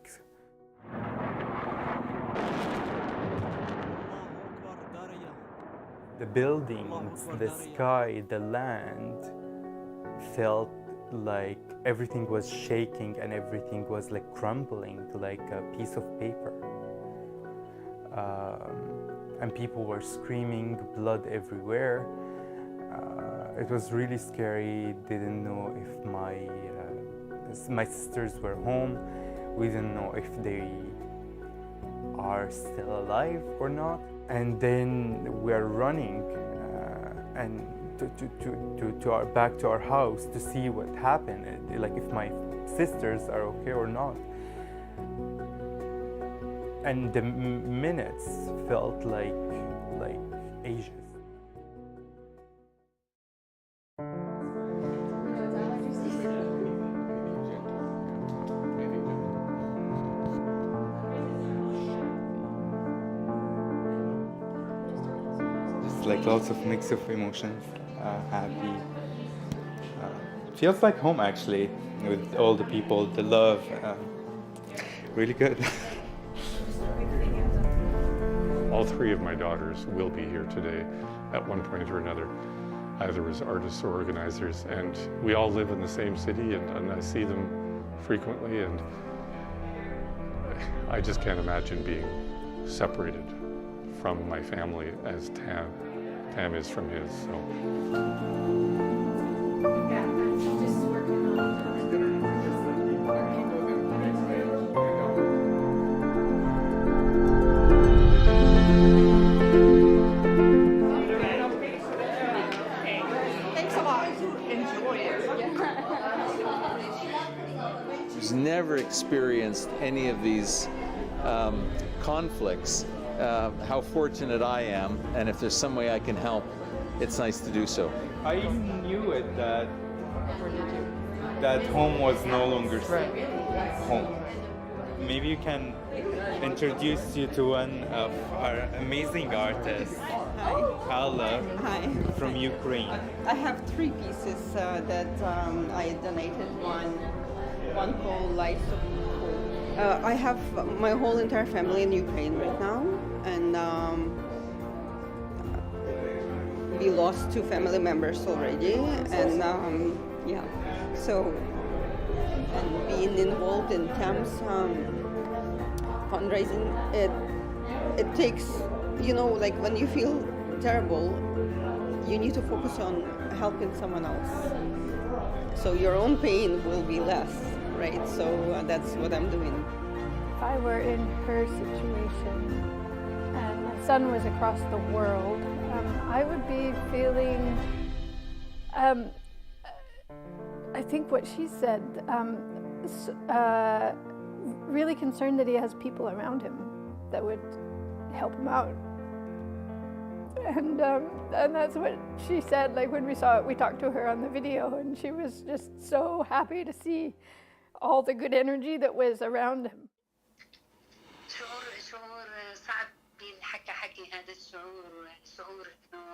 Speaker 1: The buildings, the sky, the land felt like everything was shaking and everything was crumbling like a piece of paper. And people were screaming, blood everywhere. It was really scary. Didn't know if my sisters were home. We didn't know if they are still alive or not. And then we're running and back to our house to see what happened, if my sisters are okay or not. And the minutes felt like ages. Just lots of mix of emotions, happy. Feels like home actually, with all the people, the love, really good.
Speaker 24: All three of my daughters will be here today at one point or another, either as artists or organizers, and we all live in the same city and I see them frequently, and I just can't imagine being separated from my family as Tam is from his.
Speaker 4: Who's never experienced any of these conflicts, how fortunate I am, and if there's some way I can help, it's nice to do so.
Speaker 1: I knew it that home was no longer home. Maybe you can introduce you to one of our amazing artists, Hala, from Ukraine.
Speaker 5: I have 3 pieces that I donated. One called Lights of Hope. I have my whole entire family in Ukraine right now, and we lost 2 family members already, and and being involved in Tam's fundraising, it takes, when you feel terrible, you need to focus on helping someone else, so your own pain will be less, right? So that's what I'm doing.
Speaker 27: If I were in her situation and my son was across the world, I would be feeling, I think what she said, really concerned that he has people around him that would help him out. And that's what she said, when we saw it, we talked to her on the video, and she was just so happy to see all the good energy that was around him.
Speaker 25: شعور صعب بينحكى حكي هذا شعور انه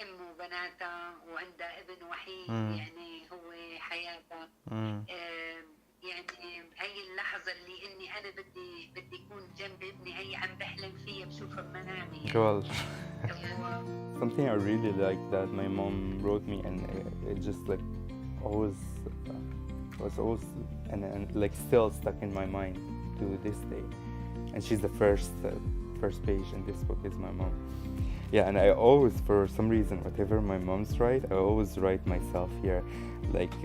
Speaker 25: ام وبناتها وعندها ابن وحيد يعني هو حياتها. يعني هي اللحظة اللي اني انا بدي اكون جنب ابني، هي عم بحلم فيها بشوفها بمنامي يعني.
Speaker 1: Well, something I really like that my mom wrote me, and it just like always was always and like still stuck in my mind to this day. And she's the first page in this book is my mom. Yeah, and I always, for some reason, whatever my mom's write, I always write myself here, like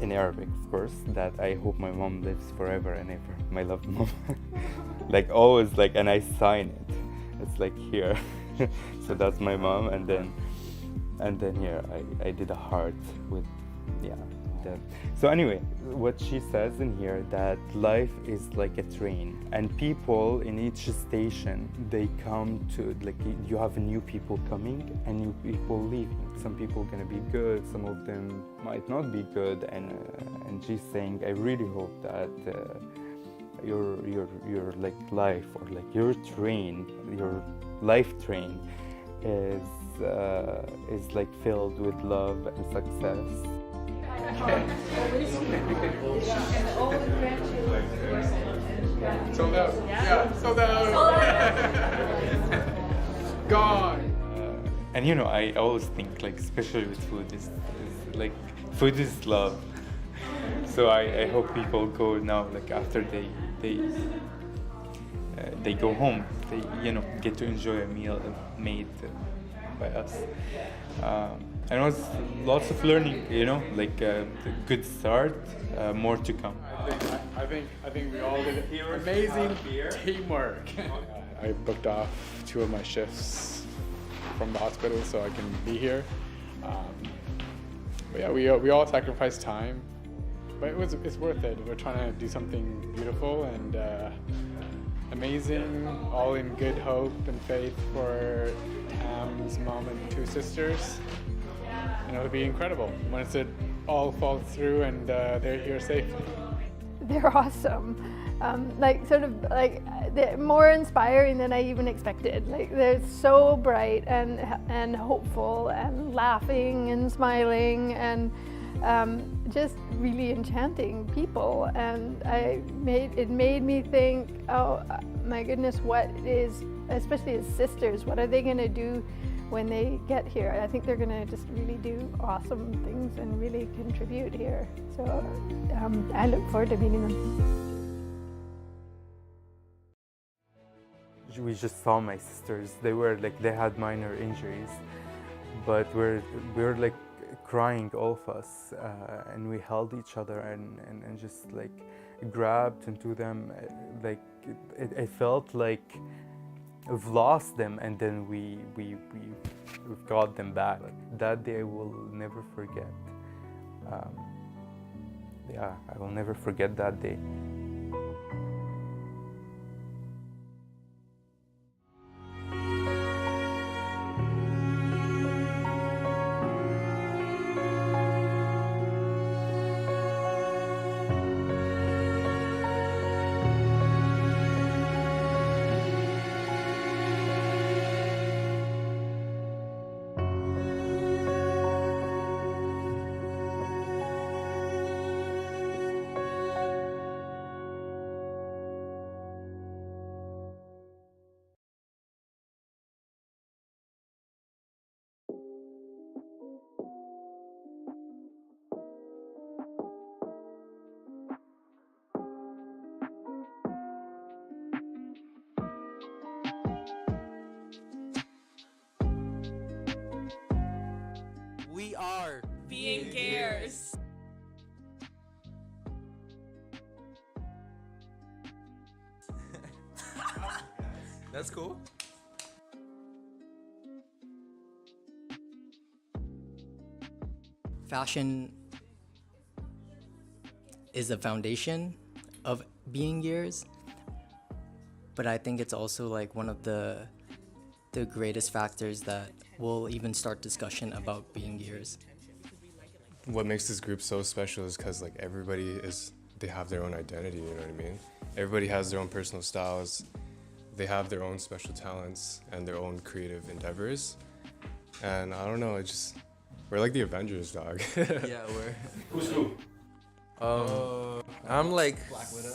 Speaker 1: in Arabic, of course, that I hope my mom lives forever and ever. My loved mom. Like always, like, and I sign it. It's like here. So that's my mom, and then here I did a heart with, yeah. So anyway, what she says in here, that life is like a train, and people in each station, they come to, like, you have new people coming and new people leaving. Some people are gonna be good, some of them might not be good, and she's saying, I really hope that your like life, or like your train, your life train is like filled with love and success.
Speaker 2: Sold out. Yeah, sold out. God.
Speaker 1: And you know, I always think, like, especially with food, is like food is love. So I hope people go now, like after they go home, they, you know, get to enjoy a meal made by us. And it was lots of learning, you know, like a good start, more to come.
Speaker 2: I think we all did amazing teamwork. I booked off 2 of my shifts from the hospital so I can be here. But yeah, we all sacrificed time, but it's worth it. We're trying to do something beautiful and amazing, all in good hope and faith for Tam's mom and 2 sisters. And it'll be incredible once it all falls through and they're here safely.
Speaker 27: They're awesome. Like, sort of like, they're more inspiring than I even expected. Like, they're so bright and hopeful and laughing and smiling and just really enchanting people. And it made me think, oh my goodness, what is, especially as sisters, what are they going to do when they get here? I think they're going to just really do awesome things and really contribute here. So I look forward to meeting them.
Speaker 1: We just saw my sisters. They were like, they had minor injuries, but we're like crying, all of us, and we held each other and just like grabbed into them. Like it felt like we've lost them, and then we've got them back. That day I will never forget. Yeah, I will never forget that day.
Speaker 6: We are being gears. That's cool.
Speaker 7: Fashion is the foundation of being gears, but I think it's also like one of the greatest factors that will even start discussion about being gears.
Speaker 8: What makes this group so special is because like they have their own identity, you know what I mean? Everybody has their own personal styles. they have their own special talents and their own creative endeavors. And I don't know, we're like the Avengers, dog.
Speaker 9: Yeah, we're.
Speaker 6: Who's who?
Speaker 9: I'm like.
Speaker 7: Black Widow.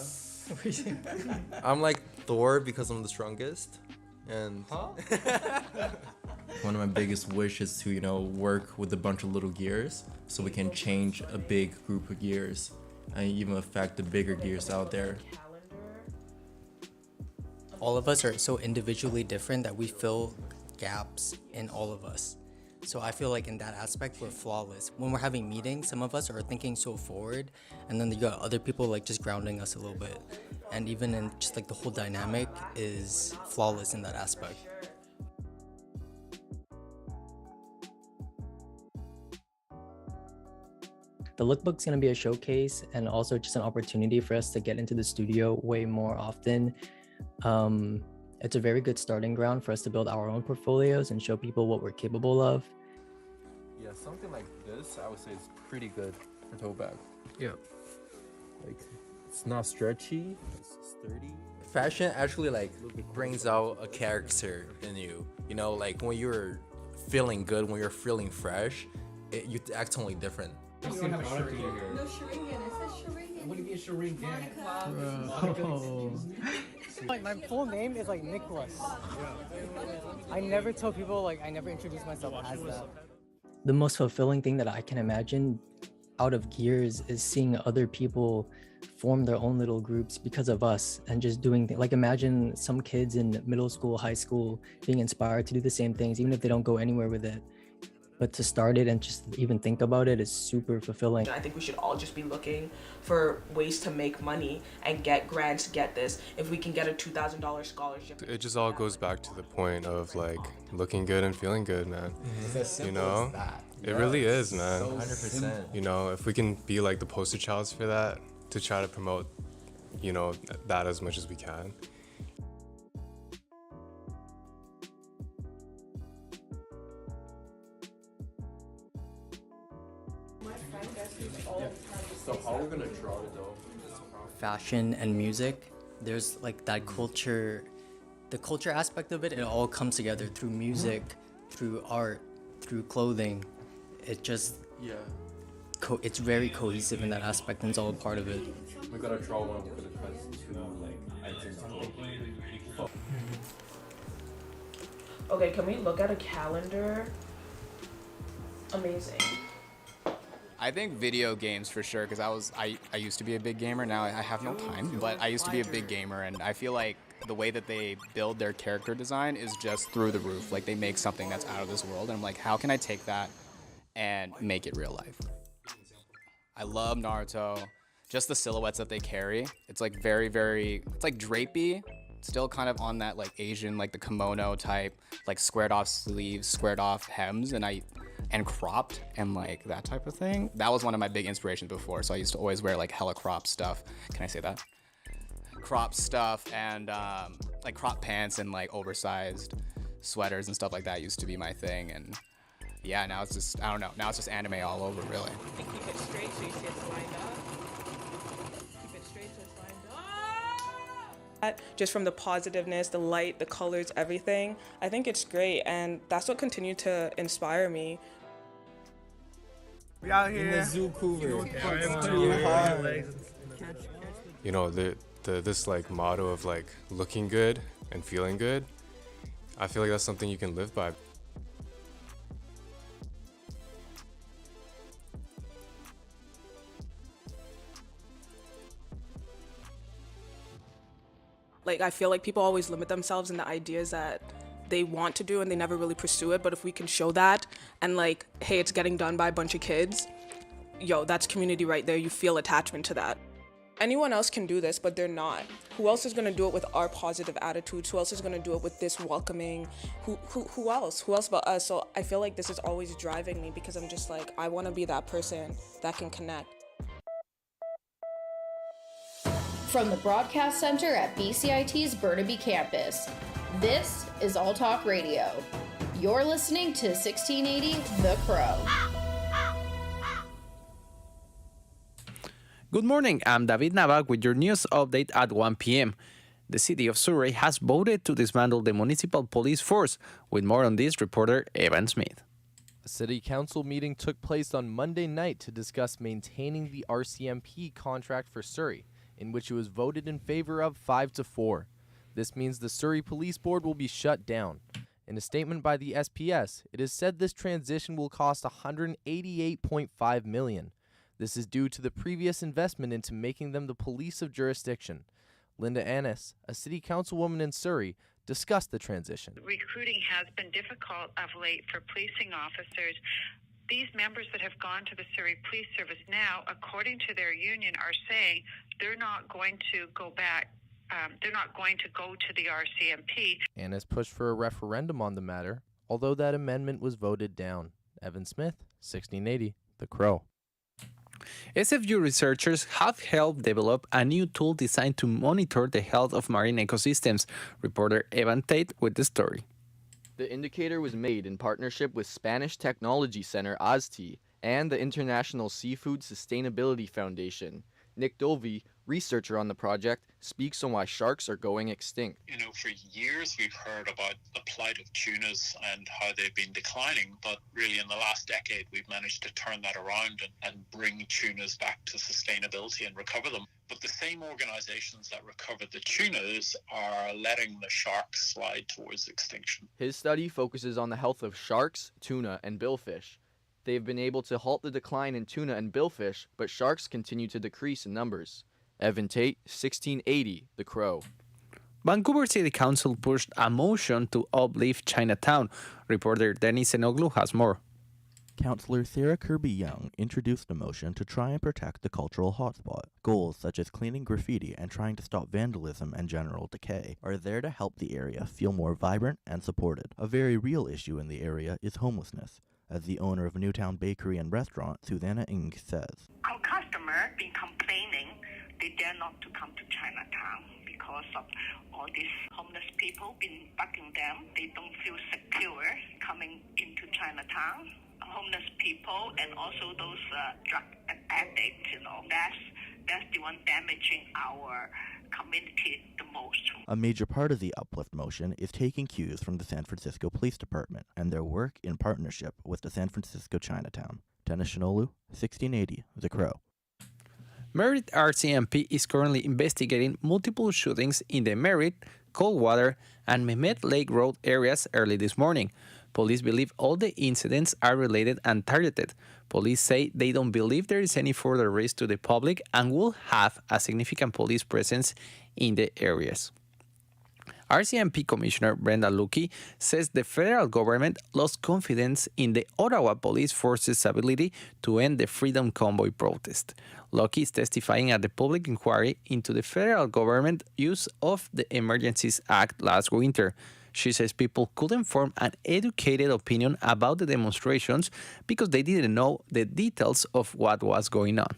Speaker 9: I'm like Thor because I'm the strongest, and one of my biggest wishes is to work with a bunch of little gears so we can change a big group of gears and even affect the bigger gears out there.
Speaker 7: All of us are so individually different that we fill gaps in all of us. So I feel like in that aspect, we're flawless. When we're having meetings, some of us are thinking so forward, and then you got other people like just grounding us a little bit. And even in just like the whole dynamic is flawless in that aspect. The lookbook's gonna be a showcase and also just an opportunity for us to get into the studio way more often. It's a very good starting ground for us to build our own portfolios and show people what we're capable of.
Speaker 9: Yeah, something like this, I would say is pretty good for tote bag.
Speaker 6: Yeah.
Speaker 9: Like, it's not stretchy, it's sturdy.
Speaker 6: Fashion actually like brings out a character in you. You know, like when you're feeling good, when you're feeling fresh, you act totally different.
Speaker 26: You don't have a Sharingan. No Sharingan. It says Sharingan. What do you mean Sharingan?
Speaker 10: Like my full name is like Nicholas. I never tell people I never introduce myself as that.
Speaker 7: The most fulfilling thing that I can imagine out of gears is seeing other people form their own little groups because of us and just doing things. Like imagine some kids in middle school, high school being inspired to do the same things, even if they don't go anywhere with it. But to start it and just even think about it is super fulfilling.
Speaker 11: I think we should all just be looking for ways to make money and get grants, get this. If we can get a $2,000 scholarship.
Speaker 8: It just all goes back to the point of like looking good and feeling good, man.
Speaker 9: It's as simple as that.
Speaker 8: It really is, man.
Speaker 9: So 100%.
Speaker 8: You know, if we can be like the poster childs for that, to try to promote, that as much as we can.
Speaker 9: So how are we gonna draw it though?
Speaker 7: Fashion and music, there's like that culture, the culture aspect of it, it all comes together through music, through art, through clothing. It just, it's very cohesive in that aspect and it's all a part of it.
Speaker 9: We gotta draw one for the first two items.
Speaker 11: Okay, can we look at a calendar? Amazing.
Speaker 12: I think video games for sure, because I used to be a big gamer. Now I have no time, but I used to be a big gamer, and I feel like the way that they build their character design is just through the roof. Like they make something that's out of this world, and I'm like, how can I take that and make it real life? I love Naruto. Just the silhouettes that they carry. It's like very, very, it's like drapey. Still kind of on that like Asian, like the kimono type, like squared off sleeves, squared off hems, and cropped and like that type of thing. That was one of my big inspirations before. So I used to always wear like hella crop stuff. Can I say that? Crop stuff and like crop pants and like oversized sweaters and stuff like that used to be my thing. And yeah, now it's just, I don't know. Now it's just anime all over, really.
Speaker 11: And keep it straight so you see it's lined up. Keep it straight so it's lined up. Just from the positiveness, the light, the colors, everything. I think it's great, and that's what continued to inspire me.
Speaker 10: We out here
Speaker 9: in the zoo cougar.
Speaker 8: This like motto of like looking good and feeling good, I feel like that's something you can live by.
Speaker 11: Like, I feel like people always limit themselves in the ideas that they want to do and they never really pursue it. But if we can show that and like, hey, it's getting done by a bunch of kids, that's community right there. You feel attachment to that. Anyone else can do this, but they're not. Who else is gonna do it with our positive attitudes? Who else is gonna do it with this welcoming? Who else? Who else but us? So I feel like this is always driving me because I'm just like, I wanna be that person that can connect.
Speaker 13: From the Broadcast Center at BCIT's Burnaby Campus, this is All Talk Radio. You're listening to 1680 The Crow.
Speaker 14: Good morning, I'm David Navak with your news update at 1 p.m. The city of Surrey has voted to dismantle the municipal police force. With more on this, reporter Evan Smith.
Speaker 15: A city council meeting took place on Monday night to discuss maintaining the RCMP contract for Surrey, in which it was voted in favor of 5-4. This means the Surrey Police Board will be shut down. In a statement by the SPS, it is said this transition will cost $188.5 million. This is due to the previous investment into making them the police of jurisdiction. Linda Annis, a city councilwoman in Surrey, discussed the transition.
Speaker 16: Recruiting has been difficult of late for policing officers. These members that have gone to the Surrey Police Service now, according to their union, are saying they're not going to go back. They're not going to go to the RCMP.
Speaker 15: Annis pushed for a referendum on the matter, although that amendment was voted down. Evan Smith, 1680, The Crow.
Speaker 14: SFU researchers have helped develop a new tool designed to monitor the health of marine ecosystems. Reporter Evan Tate with the story.
Speaker 17: The indicator was made in partnership with Spanish technology center ASTI and the International Seafood Sustainability Foundation. Nick Dovey, researcher on the project, speaks on why sharks are going extinct.
Speaker 19: For years we've heard about the plight of tunas and how they've been declining, but really in the last decade we've managed to turn that around and bring tunas back to sustainability and recover them. But the same organizations that recovered the tunas are letting the sharks slide towards extinction.
Speaker 17: His study focuses on the health of sharks, tuna, and billfish. They've been able to halt the decline in tuna and billfish, but sharks continue to decrease in numbers. Evan Tate, 1680, The Crow.
Speaker 14: Vancouver City Council pushed a motion to uplift Chinatown. Reporter Dennis Enoglu has more.
Speaker 21: Councillor Sarah Kirby-Young introduced a motion to try and protect the cultural hotspot. Goals such as cleaning graffiti and trying to stop vandalism and general decay are there to help the area feel more vibrant and supported. A very real issue in the area is homelessness, as the owner of Newtown Bakery and Restaurant, Susanna Ng, says.
Speaker 25: Our customer been complaining they dare not to come to Chinatown because of all these homeless people been bugging them. They don't feel secure coming into Chinatown. Homeless people and also those drug addicts, that's the one damaging our community the most.
Speaker 21: A major part of the uplift motion is taking cues from the San Francisco Police Department and their work in partnership with the San Francisco Chinatown. Dennis Shinolu, 1680, The Crow.
Speaker 14: Merritt RCMP is currently investigating multiple shootings in the Merritt, Coldwater, and Mehmet Lake Road areas early this morning. Police believe all the incidents are related and targeted. Police say they don't believe there is any further risk to the public and will have a significant police presence in the areas. RCMP Commissioner Brenda Luckie says the federal government lost confidence in the Ottawa Police Force's ability to end the Freedom Convoy protest. Luckie is testifying at the public inquiry into the federal government use of the Emergencies Act last winter. She says people couldn't form an educated opinion about the demonstrations because they didn't know the details of what was going on.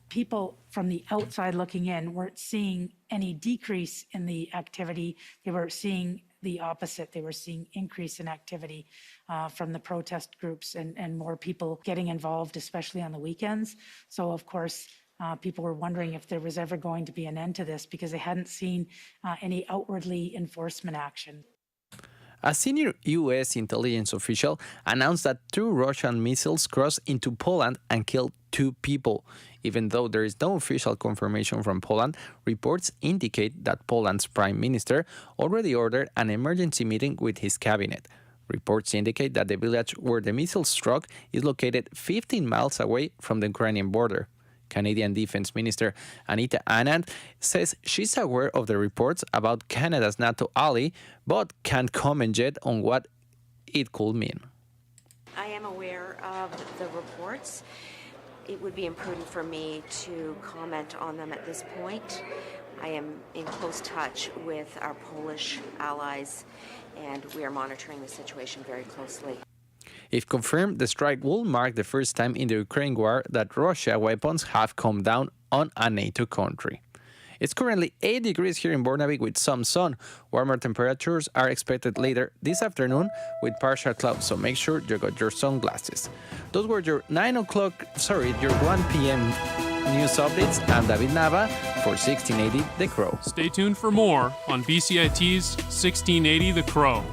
Speaker 22: People from the outside looking in weren't seeing any decrease in the activity. They were seeing the opposite. They were seeing increase in activity from the protest groups and more people getting involved, especially on the weekends. So, of course, people were wondering if there was ever going to be an end to this because they hadn't seen any outwardly enforcement action.
Speaker 14: A senior U.S. intelligence official announced that 2 Russian missiles crossed into Poland and killed 2 people. Even though there is no official confirmation from Poland, reports indicate that Poland's prime minister already ordered an emergency meeting with his cabinet. Reports indicate that the village where the missile struck is located 15 miles away from the Ukrainian border. Canadian Defense Minister Anita Anand says she's aware of the reports about Canada's NATO ally, but can't comment yet on what it could mean.
Speaker 28: I am aware of the reports. It would be imprudent for me to comment on them at this point. I am in close touch with our Polish allies, and we are monitoring the situation very closely.
Speaker 14: If confirmed, the strike will mark the first time in the Ukraine war that Russian weapons have come down on a NATO country. It's currently 8 degrees here in Burnaby with some sun. Warmer temperatures are expected later this afternoon with partial clouds, so make sure you got your sunglasses. Those were your 1 p.m. News updates, I'm David Nava for 1680 The Crow.
Speaker 2: Stay tuned for more on BCIT's 1680 The Crow.